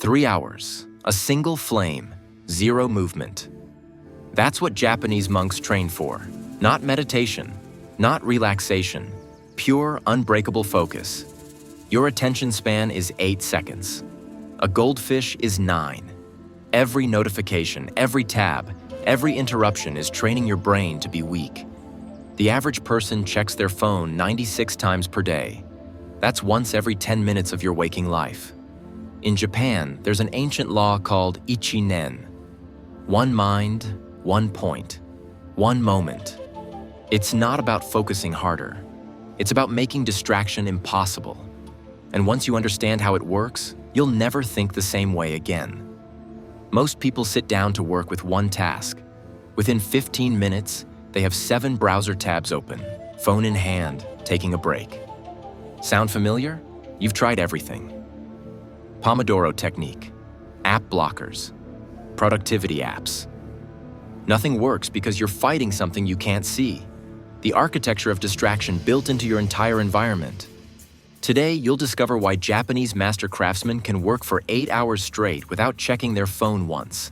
3 hours, a single flame, zero movement. That's what Japanese monks train for. Not meditation, not relaxation, pure, unbreakable focus. Your attention span is 8 seconds. A goldfish is 9. Every notification, every tab, every interruption is training your brain to be weak. The average person checks their phone 96 times per day. That's once every 10 minutes of your waking life. In Japan, there's an ancient law called Ichinen. One mind, one point, one moment. It's not about focusing harder. It's about making distraction impossible. And once you understand how it works, you'll never think the same way again. Most people sit down to work with one task. Within 15 minutes, they have 7 browser tabs open, phone in hand, taking a break. Sound familiar? You've tried everything. Pomodoro technique, app blockers, productivity apps. Nothing works because you're fighting something you can't see. The architecture of distraction built into your entire environment. Today, you'll discover why Japanese master craftsmen can work for 8 hours straight without checking their phone once.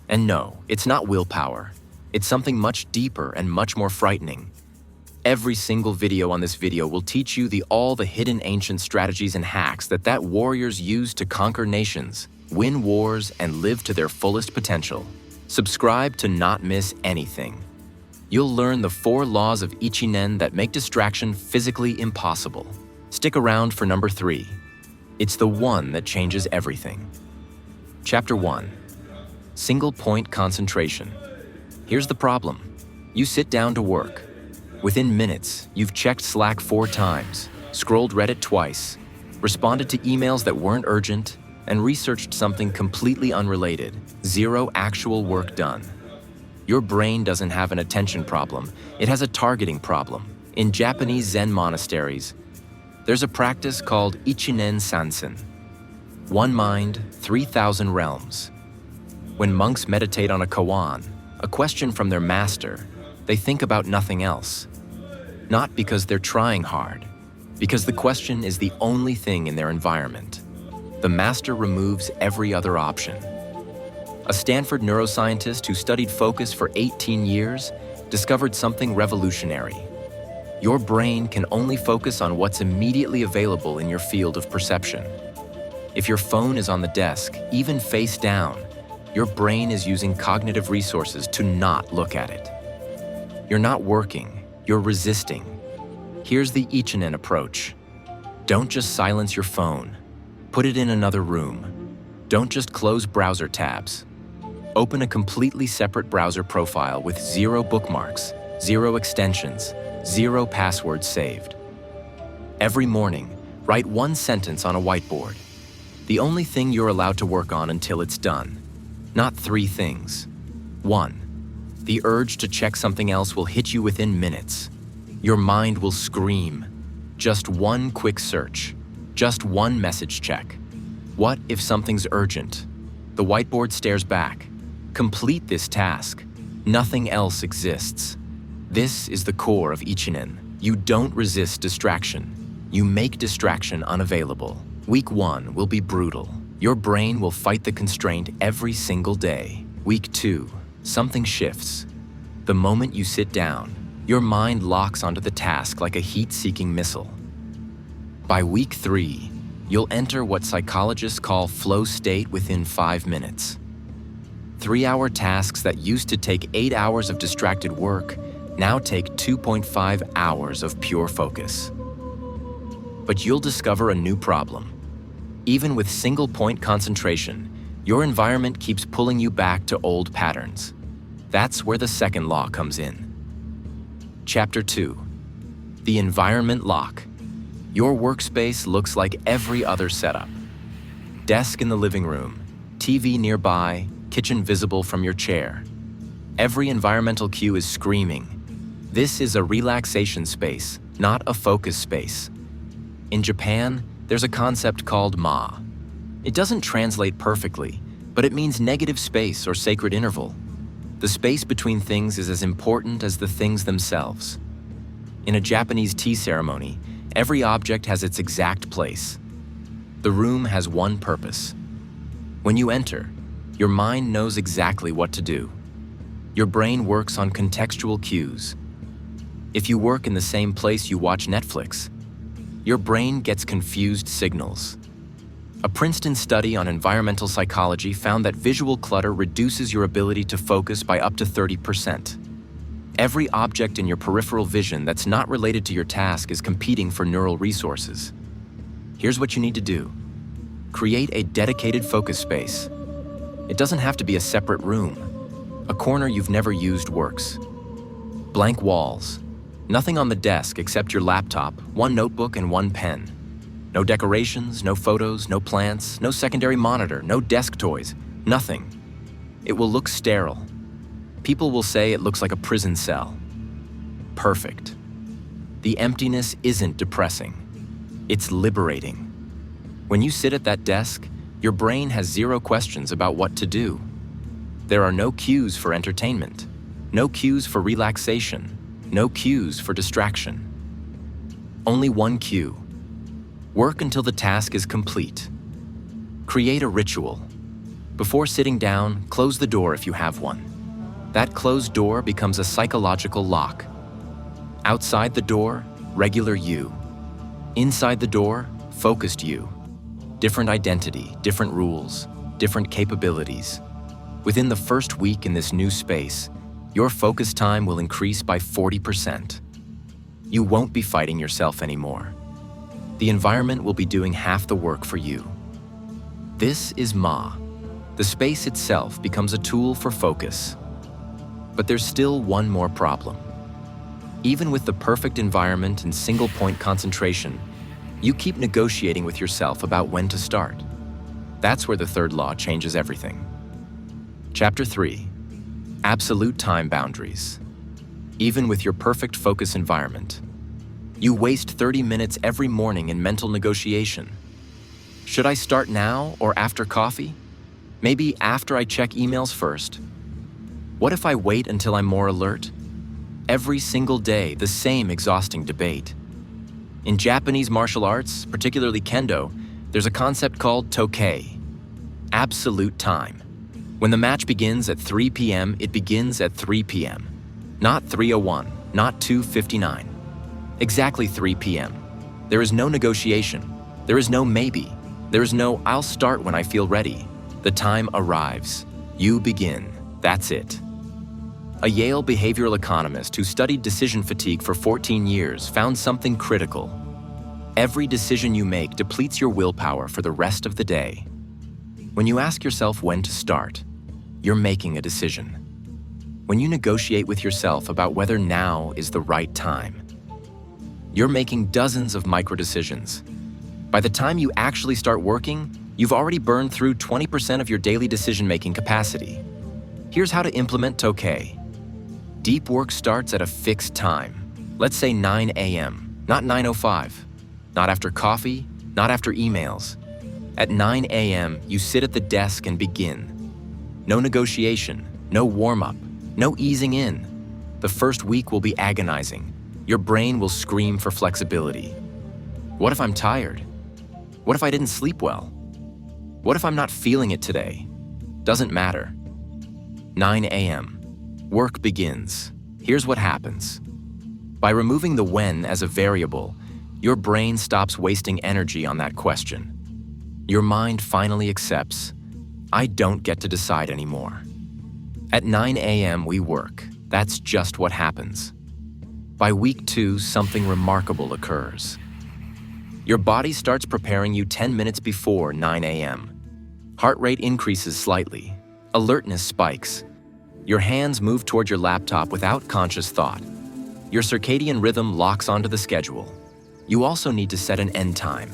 And no, it's not willpower. It's something much deeper and much more frightening. Every single video on this video will teach you all the hidden ancient strategies and hacks that warriors use to conquer nations, win wars, and live to their fullest potential. Subscribe to not miss anything. You'll learn the 4 laws of Ichinen that make distraction physically impossible. Stick around for number 3. It's the one that changes everything. Chapter 1. Single point concentration. Here's the problem. You sit down to work. Within minutes, you've checked Slack 4 times, scrolled Reddit twice, responded to emails that weren't urgent, and researched something completely unrelated. 0 actual work done. Your brain doesn't have an attention problem, it has a targeting problem. In Japanese Zen monasteries, there's a practice called Ichinen sansen. One mind, 3,000 realms. When monks meditate on a koan, a question from their master, they think about nothing else. Not because they're trying hard, because the question is the only thing in their environment. The master removes every other option. A Stanford neuroscientist who studied focus for 18 years discovered something revolutionary. Your brain can only focus on what's immediately available in your field of perception. If your phone is on the desk, even face down, your brain is using cognitive resources to not look at it. You're not working, you're resisting. Here's the Ichinen approach. Don't just silence your phone. Put it in another room. Don't just close browser tabs. Open a completely separate browser profile with 0 bookmarks, 0 extensions, 0 passwords saved. Every morning, write 1 sentence on a whiteboard. The only thing you're allowed to work on until it's done. Not 3 things. 1. The urge to check something else will hit you within minutes. Your mind will scream. Just 1 quick search. Just 1 message check. What if something's urgent? The whiteboard stares back. Complete this task. Nothing else exists. This is the core of Ichinen. You don't resist distraction. You make distraction unavailable. Week 1 will be brutal. Your brain will fight the constraint every single day. Week 2, something shifts. The moment you sit down, your mind locks onto the task like a heat-seeking missile. By week 3, you'll enter what psychologists call flow state within 5 minutes. 3-hour tasks that used to take 8 hours of distracted work now take 2.5 hours of pure focus. But you'll discover a new problem. Even with single-point concentration, your environment keeps pulling you back to old patterns. That's where the second law comes in. Chapter 2. The environment lock. Your workspace looks like every other setup. Desk in the living room, TV nearby, kitchen visible from your chair. Every environmental cue is screaming. This is a relaxation space, not a focus space. In Japan, there's a concept called ma. It doesn't translate perfectly, but it means negative space or sacred interval. The space between things is as important as the things themselves. In a Japanese tea ceremony, every object has its exact place. The room has one purpose: When you enter, your mind knows exactly what to do. Your brain works on contextual cues. If you work in the same place you watch Netflix, your brain gets confused signals. A Princeton study on environmental psychology found that visual clutter reduces your ability to focus by up to 30%. Every object in your peripheral vision that's not related to your task is competing for neural resources. Here's what you need to do. Create a dedicated focus space. It doesn't have to be a separate room. A corner you've never used works. Blank walls. Nothing on the desk except your laptop, one notebook, and one pen. No decorations, no photos, no plants, no secondary monitor, no desk toys, nothing. It will look sterile. People will say it looks like a prison cell. Perfect. The emptiness isn't depressing. It's liberating. When you sit at that desk, your brain has zero questions about what to do. There are no cues for entertainment, no cues for relaxation, no cues for distraction. Only one cue. Work until the task is complete. Create a ritual. Before sitting down, close the door if you have one. That closed door becomes a psychological lock. Outside the door, regular you. Inside the door, focused you. Different identity, different rules, different capabilities. Within the first week in this new space, your focus time will increase by 40%. You won't be fighting yourself anymore. The environment will be doing half the work for you. This is Ma. The space itself becomes a tool for focus. But there's still one more problem. Even with the perfect environment and single-point concentration, you keep negotiating with yourself about when to start. That's where the third law changes everything. Chapter 3. Absolute time boundaries. Even with your perfect focus environment, you waste 30 minutes every morning in mental negotiation. Should I start now or after coffee? Maybe after I check emails first? What if I wait until I'm more alert? Every single day, the same exhausting debate. In Japanese martial arts, particularly Kendo, there's a concept called Tokei, absolute time. When the match begins at 3 p.m., it begins at 3 p.m. Not 3:01, not 2:59. Exactly 3 p.m. There is no negotiation. There is no maybe. There is no I'll start when I feel ready. The time arrives. You begin. That's it. A Yale behavioral economist who studied decision fatigue for 14 years found something critical. Every decision you make depletes your willpower for the rest of the day. When you ask yourself when to start, you're making a decision. When you negotiate with yourself about whether now is the right time, you're making dozens of micro-decisions. By the time you actually start working, you've already burned through 20% of your daily decision-making capacity. Here's how to implement Tokei. Deep work starts at a fixed time. Let's say 9 a.m., not 9:05. Not after coffee, not after emails. At 9 a.m., you sit at the desk and begin. No negotiation, no warm-up, no easing in. The first week will be agonizing. Your brain will scream for flexibility. What if I'm tired? What if I didn't sleep well? What if I'm not feeling it today? Doesn't matter. 9 a.m. Work begins. Here's what happens. By removing the when as a variable, your brain stops wasting energy on that question. Your mind finally accepts, I don't get to decide anymore. At 9 a.m. we work. That's just what happens. By week 2, something remarkable occurs. Your body starts preparing you 10 minutes before 9 a.m. Heart rate increases slightly. Alertness spikes. Your hands move toward your laptop without conscious thought. Your circadian rhythm locks onto the schedule. You also need to set an end time.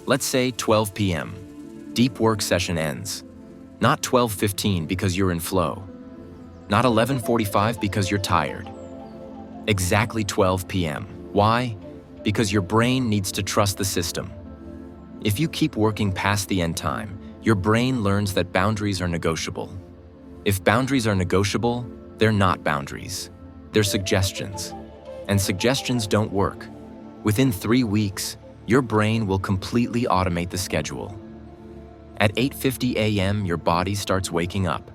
Let's say 12 p.m. Deep work session ends. Not 12:15 because you're in flow. Not 11:45 because you're tired. Exactly 12 p.m. Why? Because your brain needs to trust the system. If you keep working past the end time, your brain learns that boundaries are negotiable. If boundaries are negotiable, they're not boundaries. They're suggestions. And suggestions don't work. Within 3 weeks, your brain will completely automate the schedule. At 8:50 a.m., your body starts waking up.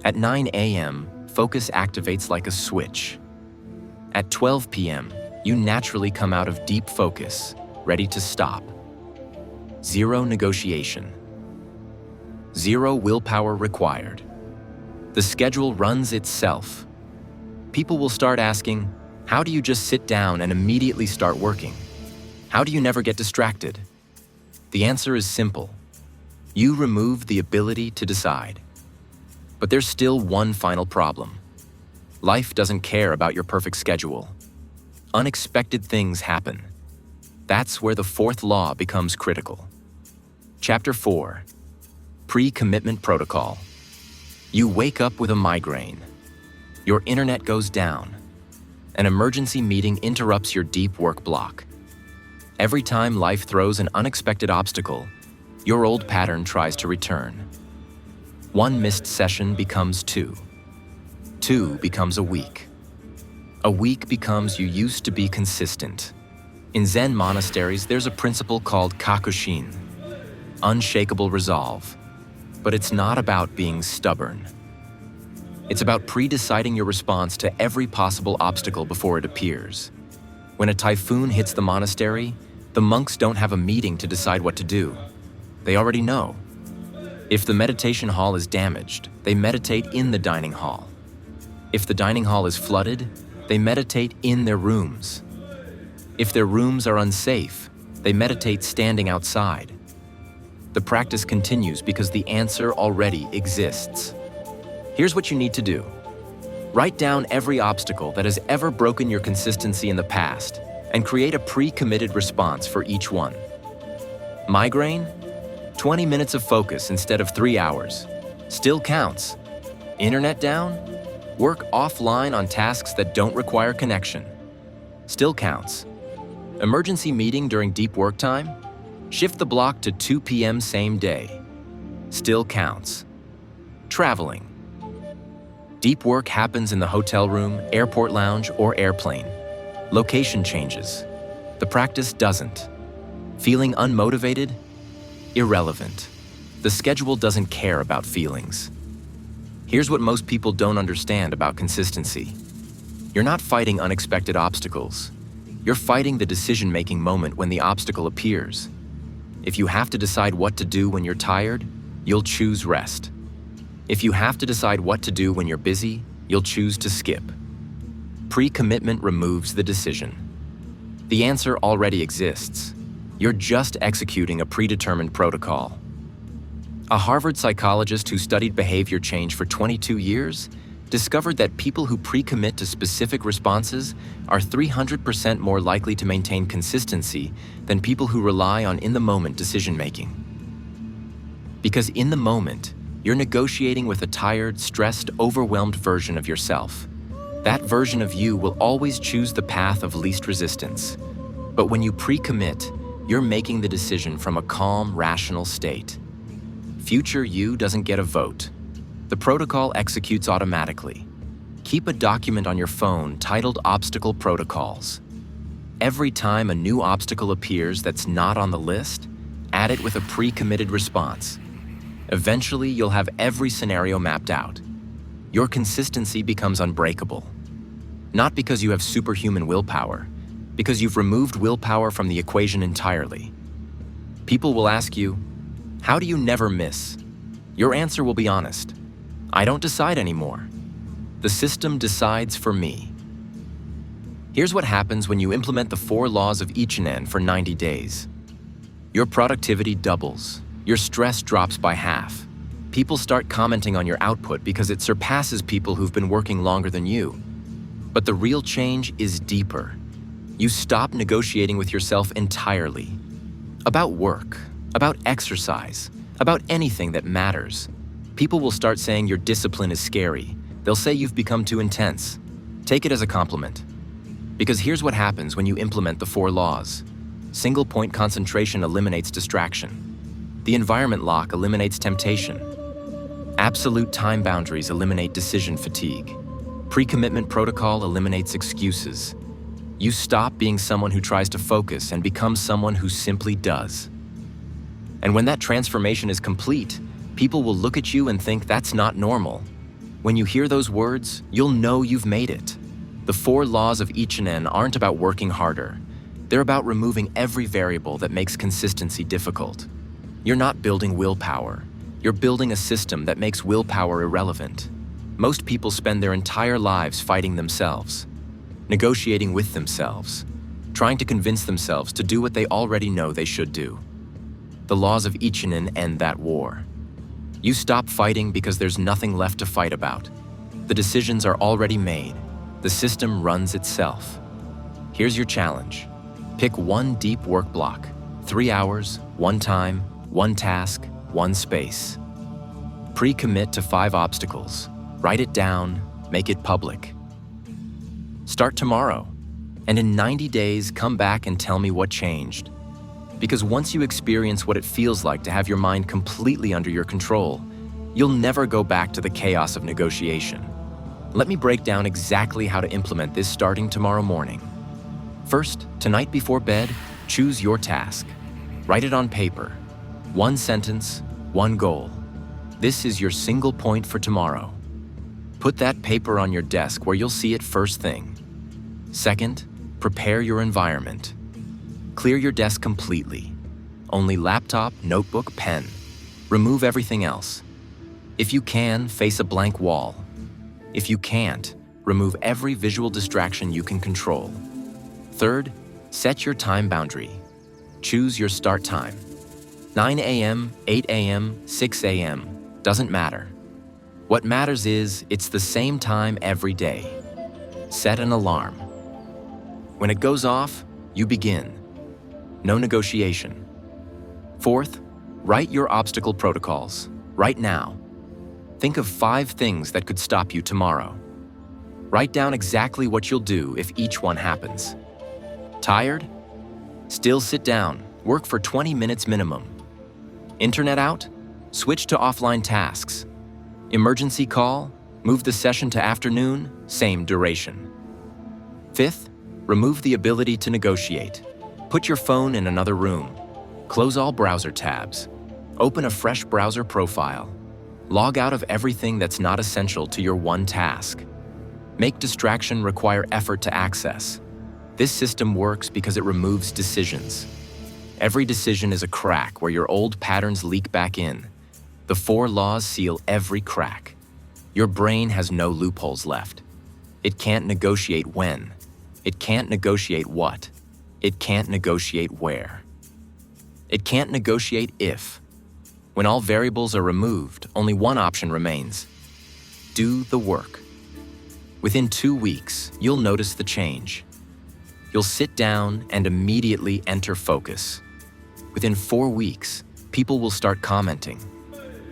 At 9 a.m., focus activates like a switch. At 12 p.m., you naturally come out of deep focus, ready to stop. Zero negotiation. Zero willpower required. The schedule runs itself. People will start asking, how do you just sit down and immediately start working? How do you never get distracted? The answer is simple. You remove the ability to decide. But there's still one final problem. Life doesn't care about your perfect schedule. Unexpected things happen. That's where the fourth law becomes critical. Chapter 4. Pre-commitment protocol. You wake up with a migraine. Your internet goes down. An emergency meeting interrupts your deep work block. Every time life throws an unexpected obstacle, your old pattern tries to return. One missed session becomes two. Two becomes a week. A week becomes you used to be consistent. In Zen monasteries, there's a principle called kakushin, unshakable resolve. But it's not about being stubborn. It's about pre-deciding your response to every possible obstacle before it appears. When a typhoon hits the monastery, the monks don't have a meeting to decide what to do. They already know. If the meditation hall is damaged, they meditate in the dining hall. If the dining hall is flooded, they meditate in their rooms. If their rooms are unsafe, they meditate standing outside. The practice continues because the answer already exists. Here's what you need to do. Write down every obstacle that has ever broken your consistency in the past and create a pre-committed response for each one. Migraine? 20 minutes of focus instead of 3 hours. Still counts. Internet down? Work offline on tasks that don't require connection. Still counts. Emergency meeting during deep work time? Shift the block to 2 p.m. same day. Still counts. Traveling. Deep work happens in the hotel room, airport lounge, or airplane. Location changes. The practice doesn't. Feeling unmotivated? Irrelevant. The schedule doesn't care about feelings. Here's what most people don't understand about consistency. You're not fighting unexpected obstacles. You're fighting the decision-making moment when the obstacle appears. If you have to decide what to do when you're tired, you'll choose rest. If you have to decide what to do when you're busy, you'll choose to skip. Pre-commitment removes the decision. The answer already exists. You're just executing a predetermined protocol. A Harvard psychologist who studied behavior change for 22 years discovered that people who pre-commit to specific responses are 300% more likely to maintain consistency than people who rely on in-the-moment decision-making. Because in the moment, you're negotiating with a tired, stressed, overwhelmed version of yourself. That version of you will always choose the path of least resistance. But when you pre-commit, you're making the decision from a calm, rational state. Future you doesn't get a vote. The protocol executes automatically. Keep a document on your phone titled Obstacle Protocols. Every time a new obstacle appears that's not on the list, add it with a pre-committed response. Eventually, you'll have every scenario mapped out. Your consistency becomes unbreakable. Not because you have superhuman willpower, because you've removed willpower from the equation entirely. People will ask you, how do you never miss? Your answer will be honest. I don't decide anymore. The system decides for me. Here's what happens when you implement the 4 laws of Ichinen for 90 days. Your productivity doubles. Your stress drops by half. People start commenting on your output because it surpasses people who've been working longer than you. But the real change is deeper. You stop negotiating with yourself entirely. About work, about exercise, about anything that matters. People will start saying your discipline is scary. They'll say you've become too intense. Take it as a compliment. Because here's what happens when you implement the 4 laws. Single-point concentration eliminates distraction. The environment lock eliminates temptation. Absolute time boundaries eliminate decision fatigue. Pre-commitment protocol eliminates excuses. You stop being someone who tries to focus and become someone who simply does. And when that transformation is complete, people will look at you and think that's not normal. When you hear those words, you'll know you've made it. The 4 laws of Ichinen aren't about working harder. They're about removing every variable that makes consistency difficult. You're not building willpower. You're building a system that makes willpower irrelevant. Most people spend their entire lives fighting themselves, negotiating with themselves, trying to convince themselves to do what they already know they should do. The laws of Ichinen end that war. You stop fighting because there's nothing left to fight about. The decisions are already made. The system runs itself. Here's your challenge. Pick one deep work block, 3 hours, 1 time, 1 task, 1 space. Pre-commit to 5 obstacles. Write it down, make it public. Start tomorrow, and in 90 days, come back and tell me what changed. Because once you experience what it feels like to have your mind completely under your control, you'll never go back to the chaos of negotiation. Let me break down exactly how to implement this starting tomorrow morning. First, tonight before bed, choose your task. Write it on paper. 1 sentence, 1 goal. This is your single point for tomorrow. Put that paper on your desk where you'll see it first thing. Second, prepare your environment. Clear your desk completely. Only laptop, notebook, pen. Remove everything else. If you can, face a blank wall. If you can't, remove every visual distraction you can control. Third, set your time boundary. Choose your start time. 9 a.m., 8 a.m., 6 a.m. Doesn't matter. What matters is it's the same time every day. Set an alarm. When it goes off, you begin. No negotiation. Fourth, write your obstacle protocols, right now. Think of 5 things that could stop you tomorrow. Write down exactly what you'll do if each one happens. Tired? Still sit down, work for 20 minutes minimum. Internet out? Switch to offline tasks. Emergency call? Move the session to afternoon, same duration. Fifth, remove the ability to negotiate. Put your phone in another room. Close all browser tabs. Open a fresh browser profile. Log out of everything that's not essential to your one task. Make distraction require effort to access. This system works because it removes decisions. Every decision is a crack where your old patterns leak back in. The 4 laws seal every crack. Your brain has no loopholes left. It can't negotiate when. It can't negotiate what. It can't negotiate where. It can't negotiate if. When all variables are removed, only one option remains. Do the work. Within 2 weeks, you'll notice the change. You'll sit down and immediately enter focus. Within 4 weeks, people will start commenting.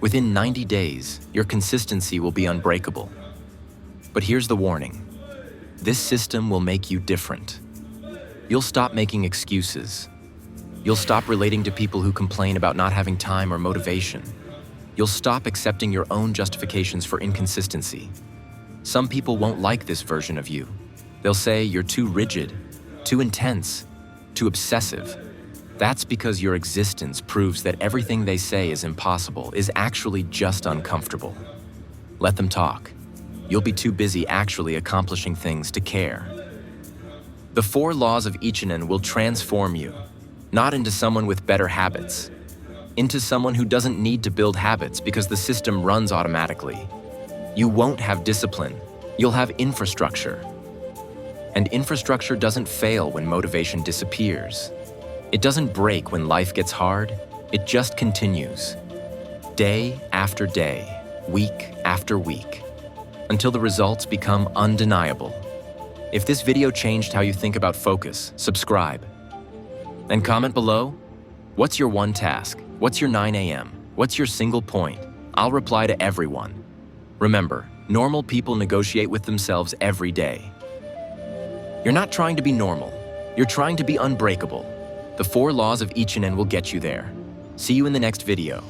Within 90 days, your consistency will be unbreakable. But here's the warning. This system will make you different. You'll stop making excuses. You'll stop relating to people who complain about not having time or motivation. You'll stop accepting your own justifications for inconsistency. Some people won't like this version of you. They'll say you're too rigid, too intense, too obsessive. That's because your existence proves that everything they say is impossible is actually just uncomfortable. Let them talk. You'll be too busy actually accomplishing things to care. The 4 laws of Ichinen will transform you, not into someone with better habits, into someone who doesn't need to build habits because the system runs automatically. You won't have discipline, you'll have infrastructure. And infrastructure doesn't fail when motivation disappears. It doesn't break when life gets hard, it just continues. Day after day, week after week, until the results become undeniable. If this video changed how you think about focus, subscribe. And comment below, what's your one task? What's your 9 a.m.? What's your single point? I'll reply to everyone. Remember, normal people negotiate with themselves every day. You're not trying to be normal, you're trying to be unbreakable. The 4 laws of Ichinen will get you there. See you in the next video.